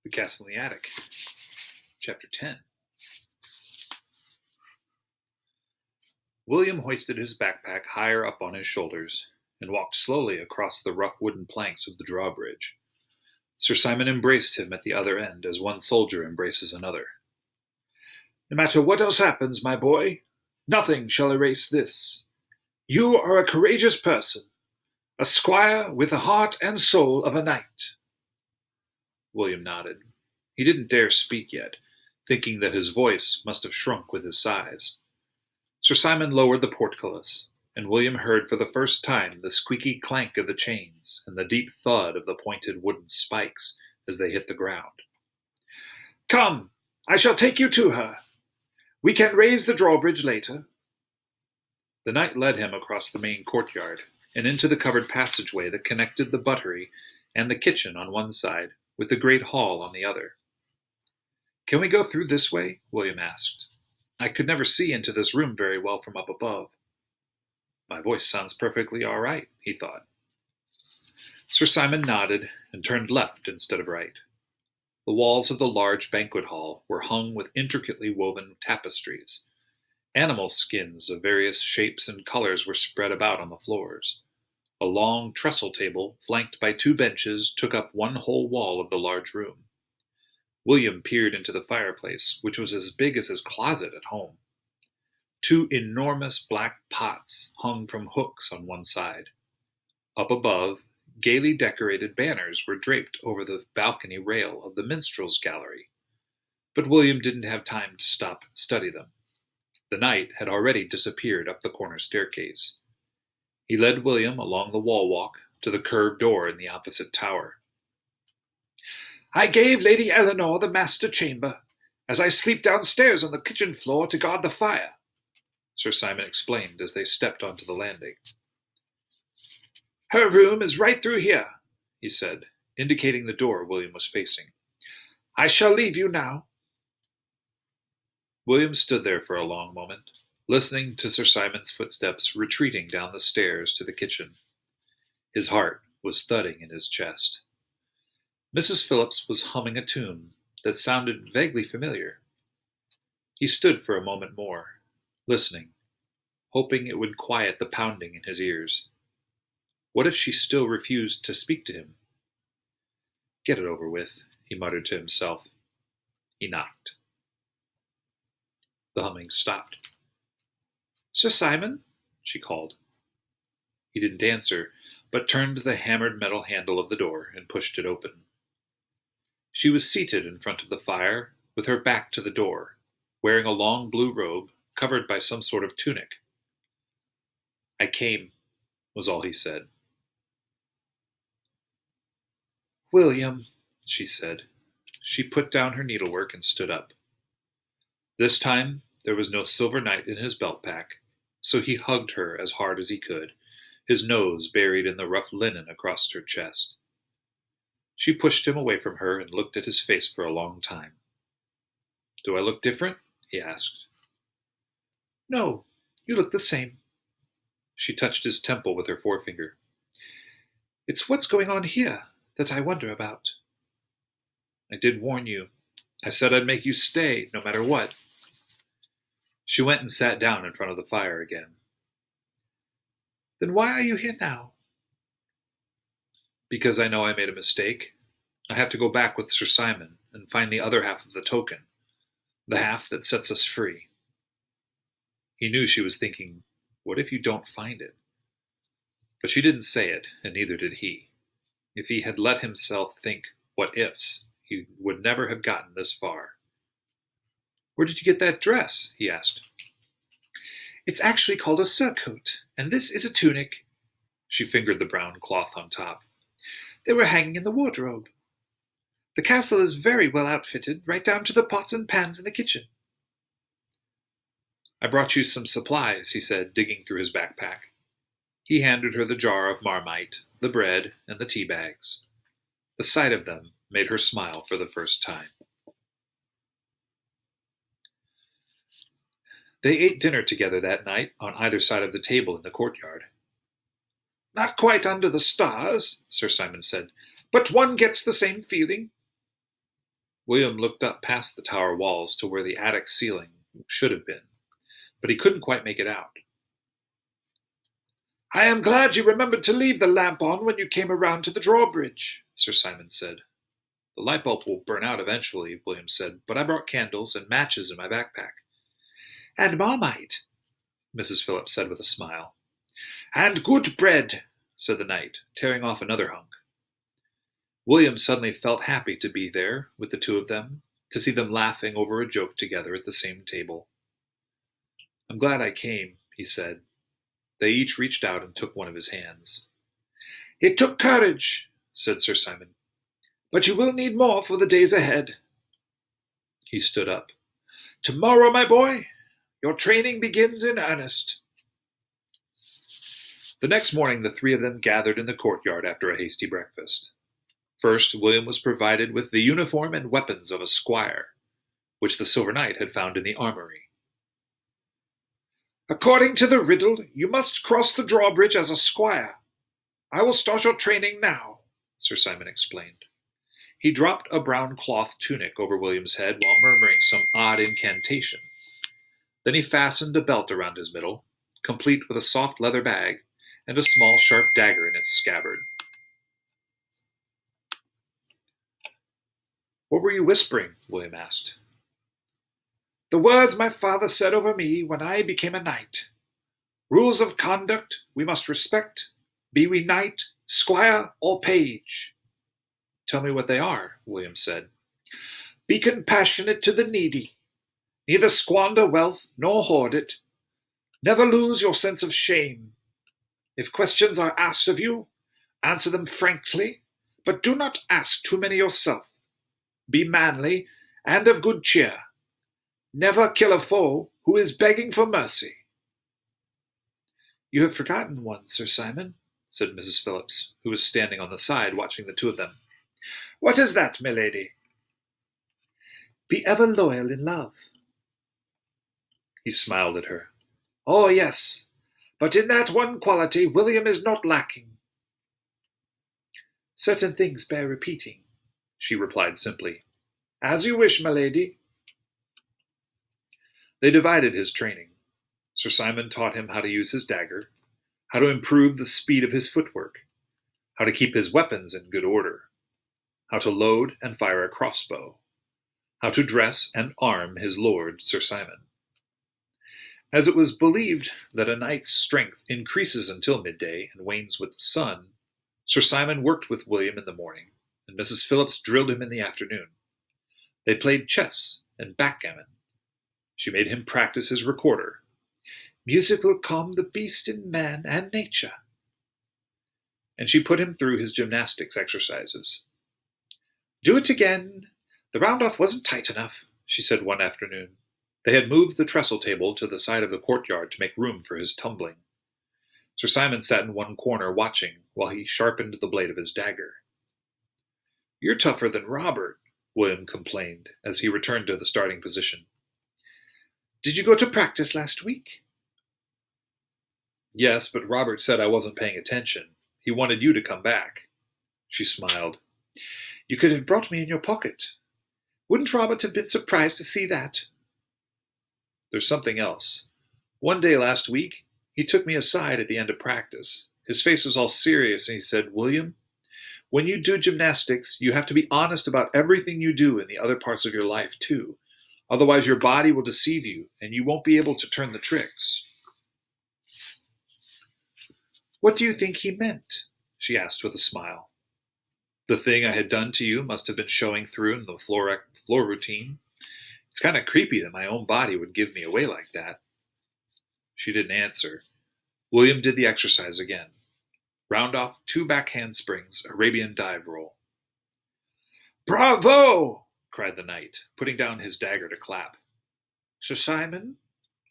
The Castle in the Attic, Chapter 10. William hoisted his backpack higher up on his shoulders and walked slowly across the rough wooden planks of the drawbridge. Sir Simon embraced him at the other end as one soldier embraces another. "No matter what else happens, my boy, nothing shall erase this. You are a courageous person, a squire with the heart and soul of a knight." William nodded. He didn't dare speak yet, thinking that his voice must have shrunk with his size. Sir Simon lowered the portcullis, and William heard for the first time the squeaky clank of the chains and the deep thud of the pointed wooden spikes as they hit the ground. "Come, I shall take you to her. We can raise the drawbridge later." The knight led him across the main courtyard and into the covered passageway that connected the buttery and the kitchen on one side with the great hall on the other. "Can we go through this way?" William asked. "I could never see into this room very well from up above." "My voice sounds perfectly all right," he thought. Sir Simon nodded and turned left instead of right. The walls of the large banquet hall were hung with intricately woven tapestries. Animal skins of various shapes and colors were spread about on the floors. A long trestle table, flanked by two benches, took up one whole wall of the large room. William peered into the fireplace, which was as big as his closet at home. Two enormous black pots hung from hooks on one side. Up above, gaily decorated banners were draped over the balcony rail of the minstrel's gallery. But William didn't have time to stop and study them. The knight had already disappeared up the corner staircase. He led William along the wall walk to the curved door in the opposite tower. "I gave Lady Eleanor the master chamber, as I sleep downstairs on the kitchen floor to guard the fire," Sir Simon explained as they stepped onto the landing. "Her room is right through here," he said, indicating the door William was facing. "I shall leave you now." William stood there for a long moment, listening to Sir Simon's footsteps retreating down the stairs to the kitchen. His heart was thudding in his chest. Mrs. Phillips was humming a tune that sounded vaguely familiar. He stood for a moment more, listening, hoping it would quiet the pounding in his ears. What if she still refused to speak to him? "Get it over with," he muttered to himself. He knocked. The humming stopped. "Sir Simon?" she called. He didn't answer, but turned the hammered metal handle of the door and pushed it open. She was seated in front of the fire, with her back to the door, wearing a long blue robe covered by some sort of tunic. "I came," was all he said. "William," she said. She put down her needlework and stood up. This time there was no silver knight in his belt pack, so he hugged her as hard as he could, his nose buried in the rough linen across her chest. She pushed him away from her and looked at his face for a long time. "Do I look different?" he asked. "No, you look the same." She touched his temple with her forefinger. "It's what's going on here that I wonder about." "I did warn you. I said I'd make you stay, no matter what." She went and sat down in front of the fire again. "Then why are you here now?" "Because I know I made a mistake. I have to go back with Sir Simon and find the other half of the token, the half that sets us free." He knew she was thinking, what if you don't find it? But she didn't say it, and neither did he. If he had let himself think what ifs, he would never have gotten this far. "Where did you get that dress?" he asked. "It's actually called a surcoat, and this is a tunic." She fingered the brown cloth on top. "They were hanging in the wardrobe. The castle is very well outfitted, right down to the pots and pans in the kitchen." "I brought you some supplies," he said, digging through his backpack. He handed her the jar of Marmite, the bread, and the tea bags. The sight of them made her smile for the first time. They ate dinner together that night on either side of the table in the courtyard. "Not quite under the stars," Sir Simon said, "but one gets the same feeling." William looked up past the tower walls to where the attic ceiling should have been, but he couldn't quite make it out. "I am glad you remembered to leave the lamp on when you came around to the drawbridge," Sir Simon said. The light bulb will burn out eventually, William said, but I brought candles and matches in my backpack. "And Marmite," Mrs. Phillips said with a smile. "And good bread," said the knight, tearing off another hunk. William suddenly felt happy to be there with the two of them, to see them laughing over a joke together at the same table. "I'm glad I came," he said. They each reached out and took one of his hands. "It took courage," said Sir Simon. "but you will need more for the days ahead." He stood up. "Tomorrow, my boy, your training begins in earnest." The next morning the three of them gathered in the courtyard after a hasty breakfast. First, William was provided with the uniform and weapons of a squire, which the Silver Knight had found in the armory. "According to the riddle, you must cross the drawbridge as a squire. I will start your training now," Sir Simon explained. He dropped a brown cloth tunic over William's head while murmuring some odd incantation. Then he fastened a belt around his middle, complete with a soft leather bag and a small sharp dagger in its scabbard. "What were you whispering?" William asked. "The words my father said over me when I became a knight. Rules of conduct we must respect, be we knight, squire, or page." "Tell me what they are," William said. "Be compassionate to the needy. Neither squander wealth nor hoard it. Never lose your sense of shame. If questions are asked of you, answer them frankly, but do not ask too many yourself. Be manly and of good cheer. Never kill a foe who is begging for mercy." "You have forgotten one, Sir Simon," said Mrs. Phillips, who was standing on the side watching the two of them. "What is that, my lady?" "Be ever loyal in love." He smiled at her. "Oh, yes, but in that one quality William is not lacking." "Certain things bear repeating," she replied simply. "As you wish, my lady." They divided his training. Sir Simon taught him how to use his dagger, how to improve the speed of his footwork, how to keep his weapons in good order, how to load and fire a crossbow, how to dress and arm his lord, Sir Simon. As it was believed that a knight's strength increases until midday and wanes with the sun, Sir Simon worked with William in the morning, and Mrs. Phillips drilled him in the afternoon. They played chess and backgammon. She made him practice his recorder. "Music will calm the beast in man and nature." And she put him through his gymnastics exercises. "Do it again. The round-off wasn't tight enough," she said one afternoon. They had moved the trestle table to the side of the courtyard to make room for his tumbling. Sir Simon sat in one corner watching while he sharpened the blade of his dagger. "You're tougher than Robert," William complained as he returned to the starting position. "Did you go to practice last week?" "Yes, but Robert said I wasn't paying attention. He wanted you to come back." She smiled. "You could have brought me in your pocket. Wouldn't Robert have been surprised to see that?" "There's something else. One day last week, he took me aside at the end of practice. His face was all serious, and he said, 'William, when you do gymnastics, you have to be honest about everything you do in the other parts of your life, too. Otherwise, your body will deceive you, and you won't be able to turn the tricks.'" "What do you think he meant?" she asked with a smile. "The thing I had done to you must have been showing through in the floor routine. It's kind of creepy that my own body would give me away like that." She didn't answer. William did the exercise again. Round off 2 back handsprings, Arabian dive roll. "Bravo!" cried the knight, putting down his dagger to clap. "Sir Simon,"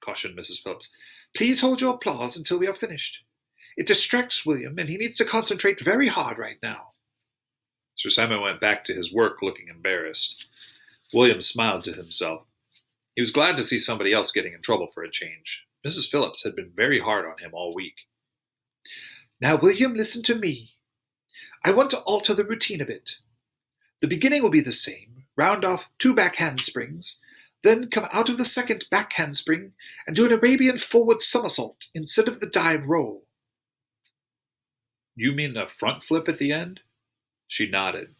cautioned Mrs. Phillips, "please hold your applause until we are finished. It distracts William, and he needs to concentrate very hard right now." Sir Simon went back to his work looking embarrassed. William smiled to himself. He was glad to see somebody else getting in trouble for a change. Mrs. Phillips had been very hard on him all week. "Now, William, listen to me. I want to alter the routine a bit. The beginning will be the same. round off 2 back handsprings, then come out of the second back handspring and do an Arabian forward somersault instead of the dive roll. You mean a front flip at the end? She nodded.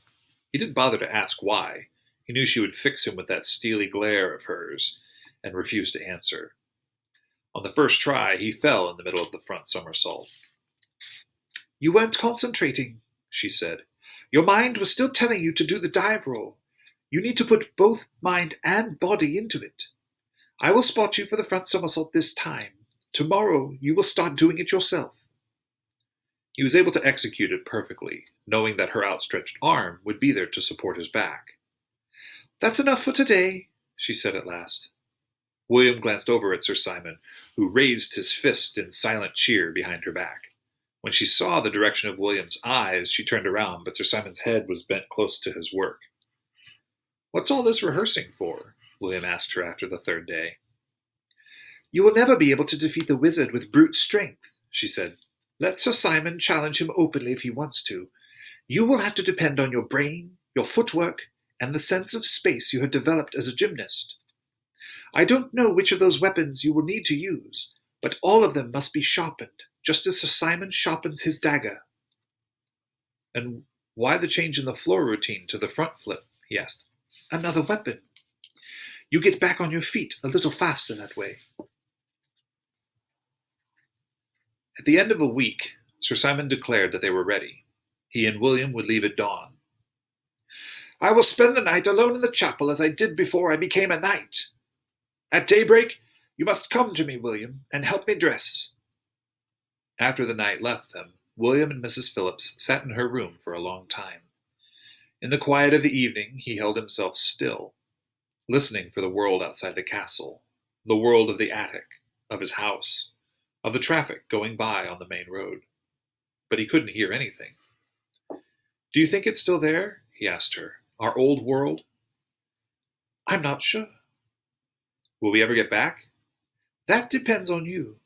He didn't bother to ask why. He knew she would fix him with that steely glare of hers, and refused to answer. On the first try, he fell in the middle of the front somersault. You weren't concentrating, she said. Your mind was still telling you to do the dive roll. You need to put both mind and body into it. I will spot you for the front somersault this time. Tomorrow you will start doing it yourself. He was able to execute it perfectly, knowing that her outstretched arm would be there to support his back. That's enough for today, she said at last. William glanced over at Sir Simon, who raised his fist in silent cheer behind her back. When she saw the direction of William's eyes, she turned around, but Sir Simon's head was bent close to his work. "What's all this rehearsing for?" William asked her after the third day. You will never be able to defeat the wizard with brute strength, she said. Let Sir Simon challenge him openly if he wants to. You will have to depend on your brain, your footwork, and the sense of space you have developed as a gymnast. I don't know which of those weapons you will need to use, but all of them must be sharpened, just as Sir Simon sharpens his dagger. And why the change in the floor routine to the front flip? He asked. Another weapon. You get back on your feet a little faster that way. At the end of a week, Sir Simon declared that they were ready. He and William would leave at dawn. I will spend the night alone in the chapel as I did before I became a knight. At daybreak, you must come to me, William, and help me dress. After the night left them, William and Mrs. Phillips sat in her room for a long time. In the quiet of the evening, he held himself still, listening for the world outside the castle, the world of the attic, of his house, of the traffic going by on the main road. But he couldn't hear anything. "Do you think it's still there?" he asked her. "Our old world?" I'm not sure. "Will we ever get back?" That depends on you.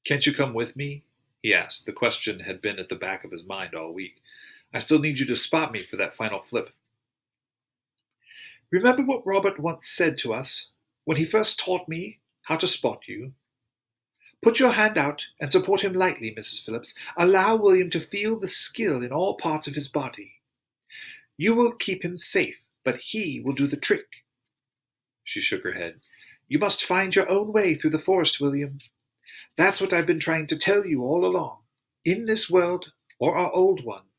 "Can't you come with me?" he asked. The question had been at the back of his mind all week. "I still need you to spot me for that final flip." Remember what Robert once said to us when he first taught me how to spot you? Put your hand out and support him lightly, Mrs. Phillips. Allow William to feel the skill in all parts of his body. You will keep him safe, but he will do the trick. She shook her head. You must find your own way through the forest, William. That's what I've been trying to tell you all along, in this world or our old one.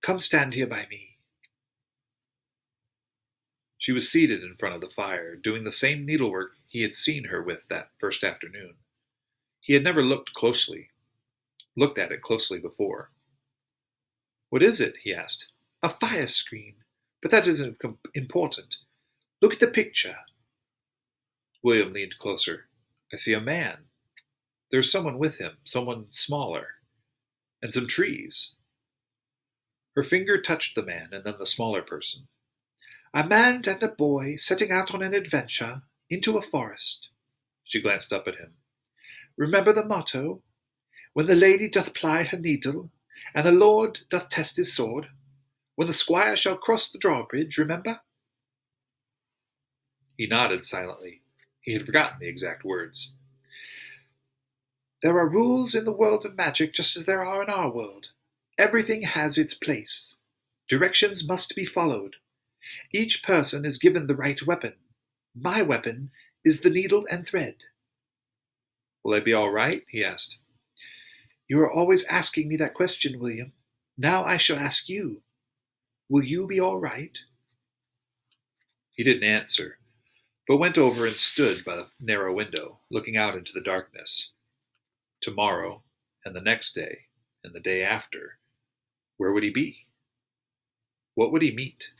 Come stand here by me. She was seated in front of the fire, doing the same needlework he had seen her with that first afternoon. He had never looked at it closely before. "What is it?" he asked. A fire screen, but that isn't important. Look at the picture. William leaned closer. "I see a man. There's someone with him, someone smaller, and some trees." Her finger touched the man and then the smaller person. A man and a boy setting out on an adventure into a forest. She glanced up at him. Remember the motto? When the lady doth ply her needle, and the lord doth test his sword, when the squire shall cross the drawbridge, remember? He nodded silently. He had forgotten the exact words. There are rules in the world of magic just as there are in our world. Everything has its place. Directions must be followed. Each person is given the right weapon. My weapon is the needle and thread. "Will I be all right?" he asked. You are always asking me that question, William. Now I shall ask you. Will you be all right? He didn't answer, but went over and stood by the narrow window, looking out into the darkness. Tomorrow, and the next day, and the day after, where would he be? What would he meet?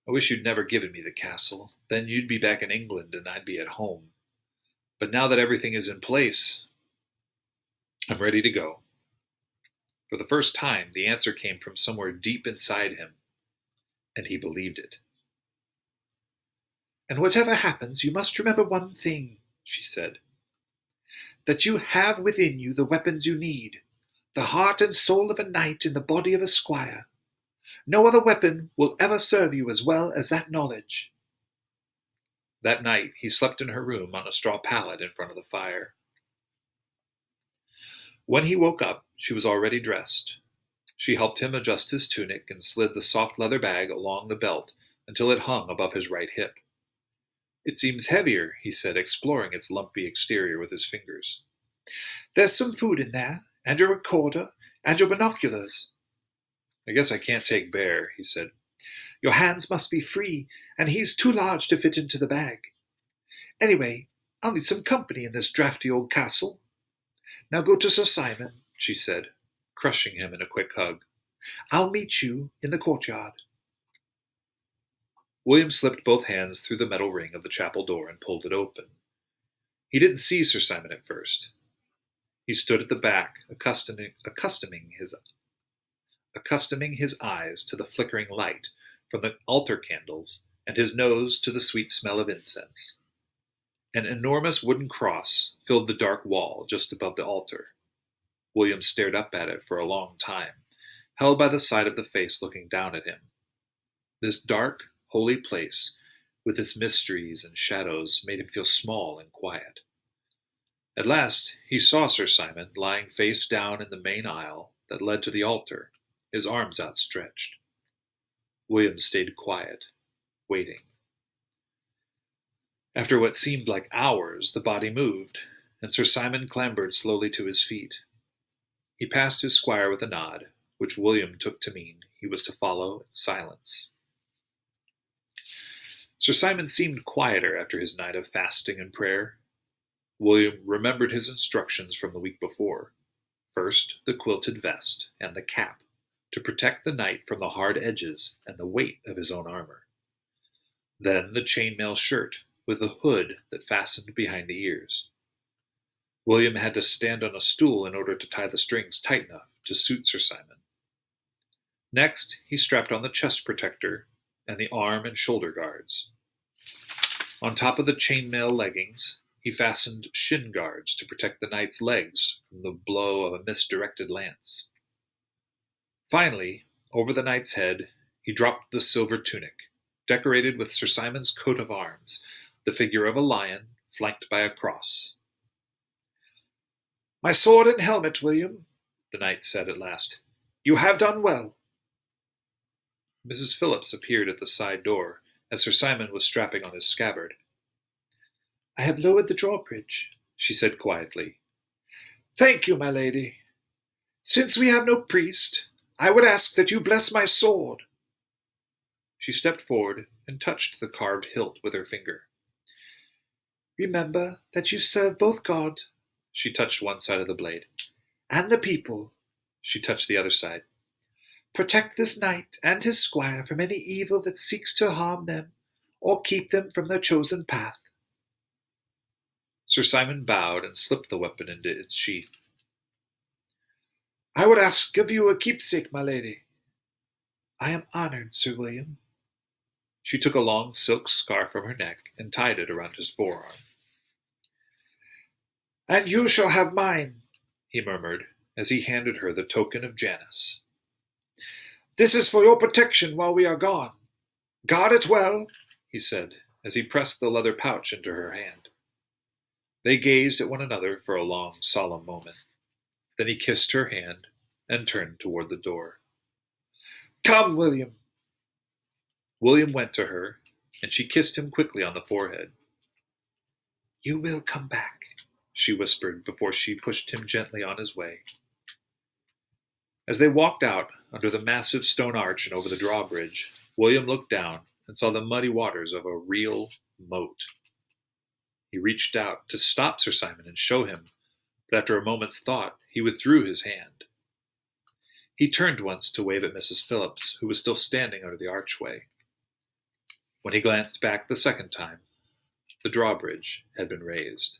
"I wish you'd never given me the castle. Then you'd be back in England and I'd be at home. But now that everything is in place, I'm ready to go." For the first time, the answer came from somewhere deep inside him, and he believed it. And whatever happens, you must remember one thing, she said. That you have within you the weapons you need, the heart and soul of a knight in the body of a squire. No other weapon will ever serve you as well as that knowledge. That night he slept in her room on a straw pallet in front of the fire. When he woke up, she was already dressed. She helped him adjust his tunic and slid the soft leather bag along the belt until it hung above his right hip. "It seems heavier," he said, exploring its lumpy exterior with his fingers. There's some food in there, and your recorder, and your binoculars. "I guess I can't take Bear," he said. Your hands must be free, and he's too large to fit into the bag. Anyway, I'll need some company in this drafty old castle. Now go to Sir Simon," she said, crushing him in a quick hug. "I'll meet you in the courtyard." William slipped both hands through the metal ring of the chapel door and pulled it open. He didn't see Sir Simon at first. He stood at the back, accustoming his eyes to the flickering light from the altar candles and his nose to the sweet smell of incense. An enormous wooden cross filled the dark wall just above the altar. William stared up at it for a long time, held by the side of the face looking down at him. This dark, holy place, with its mysteries and shadows, made him feel small and quiet. At last he saw Sir Simon lying face down in the main aisle that led to the altar, his arms outstretched. William stayed quiet, waiting. After what seemed like hours, the body moved, and Sir Simon clambered slowly to his feet. He passed his squire with a nod, which William took to mean he was to follow in silence. Sir Simon seemed quieter after his night of fasting and prayer. William remembered his instructions from the week before. First, the quilted vest and the cap, to protect the knight from the hard edges and the weight of his own armor. Then the chainmail shirt, with a hood that fastened behind the ears. William had to stand on a stool in order to tie the strings tight enough to suit Sir Simon. Next, he strapped on the chest protector and the arm and shoulder guards. On top of the chainmail leggings, he fastened shin guards to protect the knight's legs from the blow of a misdirected lance. Finally, over the knight's head, he dropped the silver tunic, decorated with Sir Simon's coat of arms, the figure of a lion flanked by a cross. "My sword and helmet, William," the knight said at last. "You have done well." Mrs. Phillips appeared at the side door as Sir Simon was strapping on his scabbard. "I have lowered the drawbridge," she said quietly. "Thank you, my lady. Since we have no priest, I would ask that you bless my sword." She stepped forward and touched the carved hilt with her finger. "Remember that you serve both God," she touched one side of the blade, "and the people." She touched the other side. "Protect this knight and his squire from any evil that seeks to harm them or keep them from their chosen path." Sir Simon bowed and slipped the weapon into its sheath. "I would ask of you a keepsake, my lady." "I am honored, Sir William." She took a long silk scarf from her neck and tied it around his forearm. "And you shall have mine," he murmured as he handed her the token of Janus. "This is for your protection while we are gone. Guard it well," he said as he pressed the leather pouch into her hand. They gazed at one another for a long, solemn moment. Then he kissed her hand and turned toward the door. "Come, William." William went to her, and she kissed him quickly on the forehead. "You will come back," she whispered before she pushed him gently on his way. As they walked out under the massive stone arch and over the drawbridge, William looked down and saw the muddy waters of a real moat. He reached out to stop Sir Simon and show him, but after a moment's thought, he withdrew his hand. He turned once to wave at Mrs. Phillips, who was still standing under the archway. When he glanced back the second time, the drawbridge had been raised.